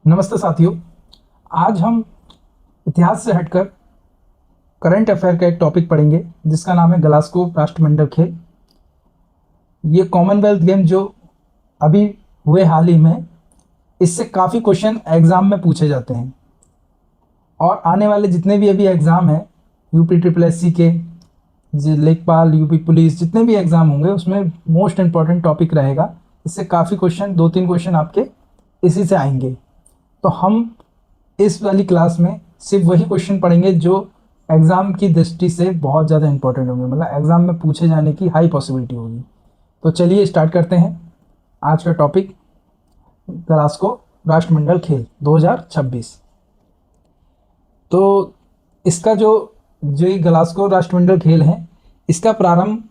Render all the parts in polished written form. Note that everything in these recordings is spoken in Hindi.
नमस्ते साथियों। आज हम इतिहास से हटकर करंट अफेयर का एक टॉपिक पढ़ेंगे जिसका नाम है ग्लासगो राष्ट्रमंडल खेल। ये कॉमनवेल्थ गेम जो अभी हुए हाल ही में, इससे काफ़ी क्वेश्चन एग्ज़ाम में पूछे जाते हैं और आने वाले जितने भी अभी एग्ज़ाम हैं यूपी ट्रिपल एस सी के, लेखपाल, यूपी पुलिस, जितने भी एग्ज़ाम होंगे उसमें मोस्ट इम्पॉर्टेंट टॉपिक रहेगा। इससे काफ़ी क्वेश्चन, 2-3 क्वेश्चन आपके इसी से आएंगे। तो हम इस वाली क्लास में सिर्फ वही क्वेश्चन पढ़ेंगे जो एग्ज़ाम की दृष्टि से बहुत ज़्यादा इंपॉर्टेंट होंगे, मतलब एग्ज़ाम में पूछे जाने की हाई पॉसिबिलिटी होगी। तो चलिए स्टार्ट करते हैं आज का टॉपिक, ग्लासगो राष्ट्रमंडल खेल 2026। तो इसका जो जो ये ग्लासगो राष्ट्रमंडल खेल है, इसका प्रारंभ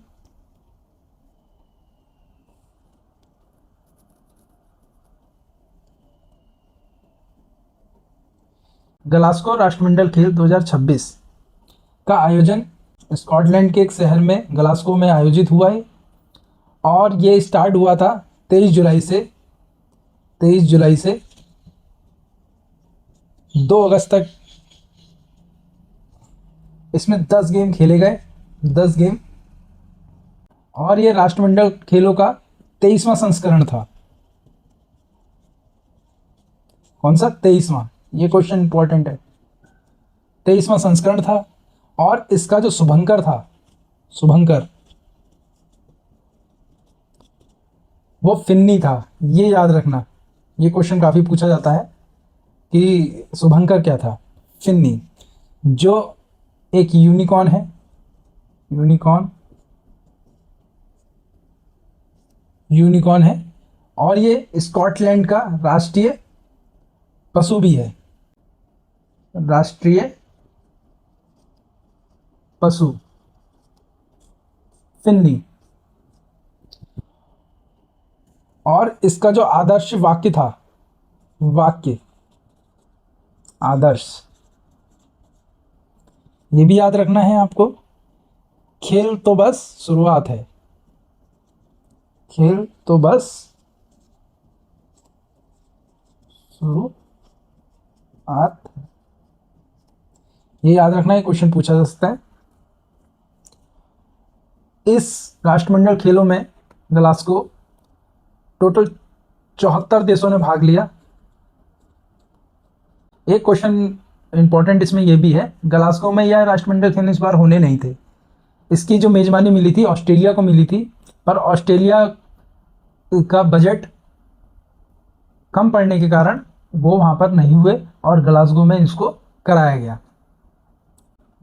ग्लासगो राष्ट्रमंडल खेल 2026 का आयोजन स्कॉटलैंड के एक शहर में ग्लासगो में आयोजित हुआ है और ये स्टार्ट हुआ था 23 जुलाई से 2 अगस्त तक। इसमें 10 गेम खेले गए, 10 गेम। और ये राष्ट्रमंडल खेलों का 23वां संस्करण था। कौन सा? 23वां। ये क्वेश्चन इंपॉर्टेंट है। 23वां संस्करण था और इसका जो शुभंकर था, शुभंकर, वो फिन्नी था। ये याद रखना, ये क्वेश्चन काफ़ी पूछा जाता है कि शुभंकर क्या था। फिन्नी, जो एक यूनिकॉर्न है, यूनिकॉर्न, यूनिकॉर्न है और ये स्कॉटलैंड का राष्ट्रीय पशु भी है। राष्ट्रीय पशु फिन्नी। और इसका जो आदर्श वाक्य था, वाक्य आदर्श, ये भी याद रखना है आपको। खेल तो बस शुरुआत है, खेल तो बस शुरुआत है। ये याद रखना है, क्वेश्चन पूछा जा सकता है। इस राष्ट्रमंडल खेलों में ग्लासगो टोटल 74 देशों ने भाग लिया। एक क्वेश्चन इंपॉर्टेंट इसमें यह भी है, ग्लासगो में यह राष्ट्रमंडल खेल इस बार होने नहीं थे। इसकी जो मेजबानी मिली थी ऑस्ट्रेलिया को मिली थी, पर ऑस्ट्रेलिया का बजट कम पड़ने के कारण वो वहां पर नहीं हुए और ग्लासगो में इसको कराया गया।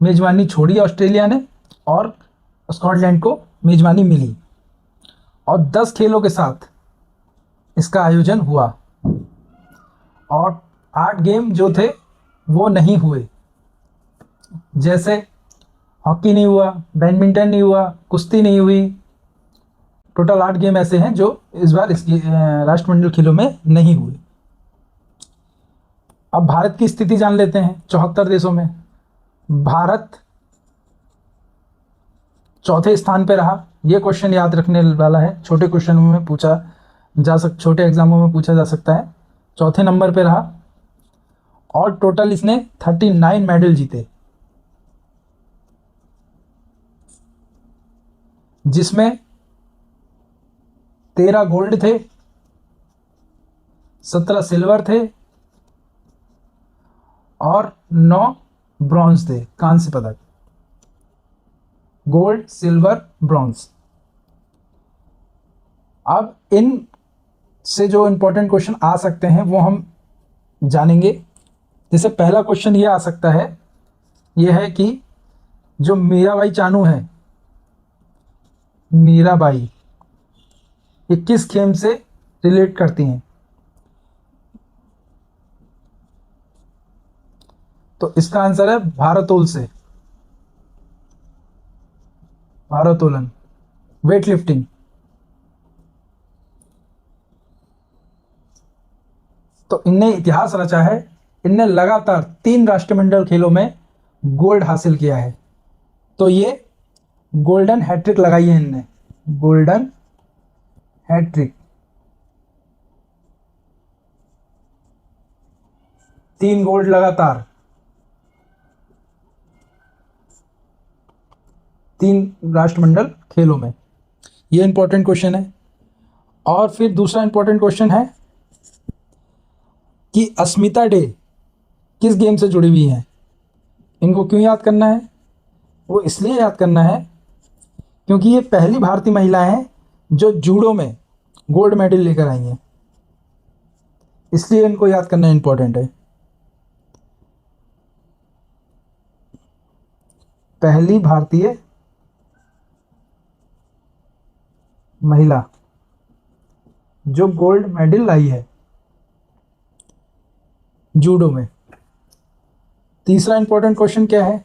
मेजबानी छोड़ी ऑस्ट्रेलिया ने और स्कॉटलैंड को मेजबानी मिली और 10 खेलों के साथ इसका आयोजन हुआ और 8 गेम जो थे वो नहीं हुए। जैसे हॉकी नहीं हुआ, बैडमिंटन नहीं हुआ, कुश्ती नहीं हुई। टोटल 8 गेम ऐसे हैं जो इस बार इस राष्ट्रमंडल खेलों में नहीं हुए। अब भारत की स्थिति जान लेते हैं। 74 देशों में भारत चौथे स्थान पे रहा। ये क्वेश्चन याद रखने वाला है, छोटे क्वेश्चनों में पूछा छोटे एग्जामों में पूछा जा सकता है। चौथे नंबर पे रहा और टोटल इसने 39 मेडल जीते, जिसमें 13 गोल्ड थे, 17 सिल्वर थे और 9 ब्रॉन्ज थे, कांस्य पदक। Gold, silver, bronze. अब इन से जो इंपॉर्टेंट क्वेश्चन आ सकते हैं वो हम जानेंगे। जैसे पहला क्वेश्चन ये आ सकता है, ये है कि जो मीराबाई चानू है, मीराबाई, ये किस खेल से रिलेट करती हैं? तो इसका आंसर है भारोत्तोलन से, भारोत्तोलन, वेट लिफ्टिंग। तो इनने इतिहास रचा है। इनने लगातार 3 राष्ट्रमंडल खेलों में गोल्ड हासिल किया है। तो ये गोल्डन हैट्रिक लगाई है इनने, गोल्डन हैट्रिक। 3 गोल्ड लगातार, 3 राष्ट्रमंडल खेलों में। ये इंपॉर्टेंट क्वेश्चन है। और फिर दूसरा इंपॉर्टेंट क्वेश्चन है कि अस्मिता डे किस गेम से जुड़ी हुई है। इनको क्यों याद करना है? वो इसलिए याद करना है क्योंकि ये पहली भारतीय महिला हैं जो जूडो में गोल्ड मेडल लेकर आई हैं, इसलिए इनको याद करना इंपॉर्टेंट है। पहली भारतीय महिला जो गोल्ड मेडल लाई है जूडो में। तीसरा इंपॉर्टेंट क्वेश्चन क्या है?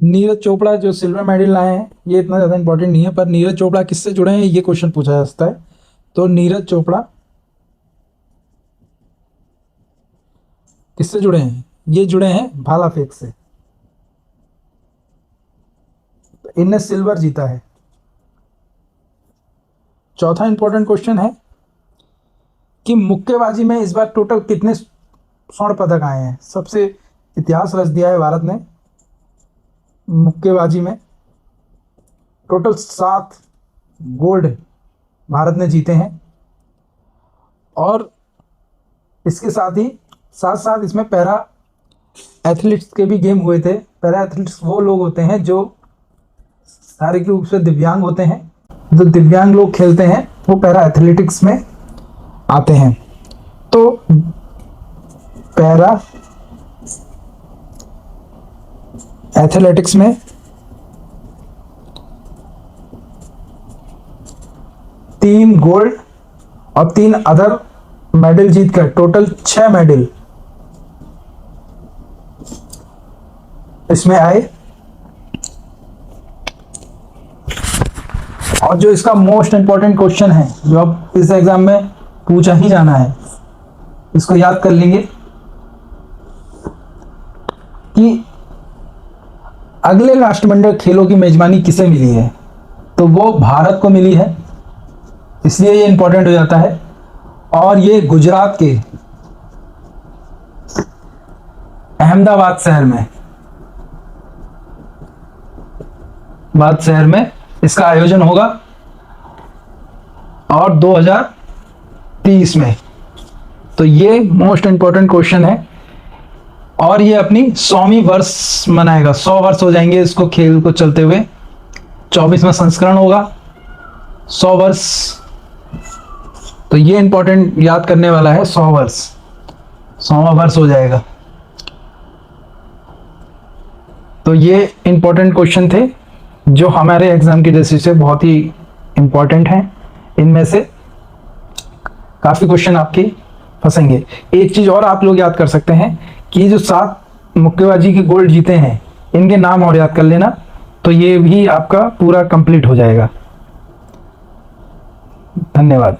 नीरज चोपड़ा जो सिल्वर मेडल लाए हैं, ये इतना ज़्यादा इंपॉर्टेंट नहीं है, पर नीरज चोपड़ा किससे जुड़े हैं ये क्वेश्चन पूछा जा सकता है। तो नीरज चोपड़ा किससे जुड़े हैं? ये जुड़े हैं भाला फेंक से, तो इनने सिल्वर जीता है। चौथा इंपॉर्टेंट क्वेश्चन है कि मुक्केबाजी में इस बार टोटल कितने स्वर्ण पदक आए हैं। सबसे इतिहास रच दिया है भारत ने। मुक्केबाजी में टोटल 7 गोल्ड भारत ने जीते हैं। और इसके साथ ही साथ साथ इसमें पैरा एथलीट्स के भी गेम हुए थे। पैरा एथलीट्स वो लोग होते हैं जो शारीरिक रूप से दिव्यांग होते हैं, जो दिव्यांग लोग खेलते हैं वो पैरा एथलेटिक्स में आते हैं। तो पैरा एथलेटिक्स में 3 गोल्ड और 3 अदर मेडल जीतकर टोटल 6 मेडल इसमें आए। और जो इसका मोस्ट इंपॉर्टेंट क्वेश्चन है जो अब इस एग्जाम में पूछा ही जाना है, इसको याद कर लेंगे कि अगले राष्ट्रमंडल खेलों की मेजबानी किसे मिली है। तो वो भारत को मिली है, इसलिए ये इंपॉर्टेंट हो जाता है। और ये गुजरात के अहमदाबाद शहर में इसका आयोजन होगा और 2030 में। तो ये मोस्ट इंपॉर्टेंट क्वेश्चन है। और ये अपनी 100वीं वर्ष मनाएगा, 100 वर्ष हो जाएंगे इसको खेल को चलते हुए। 24वां संस्करण होगा, 100 वर्ष। तो ये इंपॉर्टेंट याद करने वाला है, 100 वर्ष, 100वां वर्ष हो जाएगा। तो ये इंपॉर्टेंट क्वेश्चन थे जो हमारे एग्जाम की दृष्टि से बहुत ही इंपॉर्टेंट हैं। इनमें से काफ़ी क्वेश्चन आपके फंसेंगे। एक चीज़ और आप लोग याद कर सकते हैं कि जो 7 मुक्केबाजी के गोल्ड जीते हैं इनके नाम और याद कर लेना, तो ये भी आपका पूरा कंप्लीट हो जाएगा। धन्यवाद।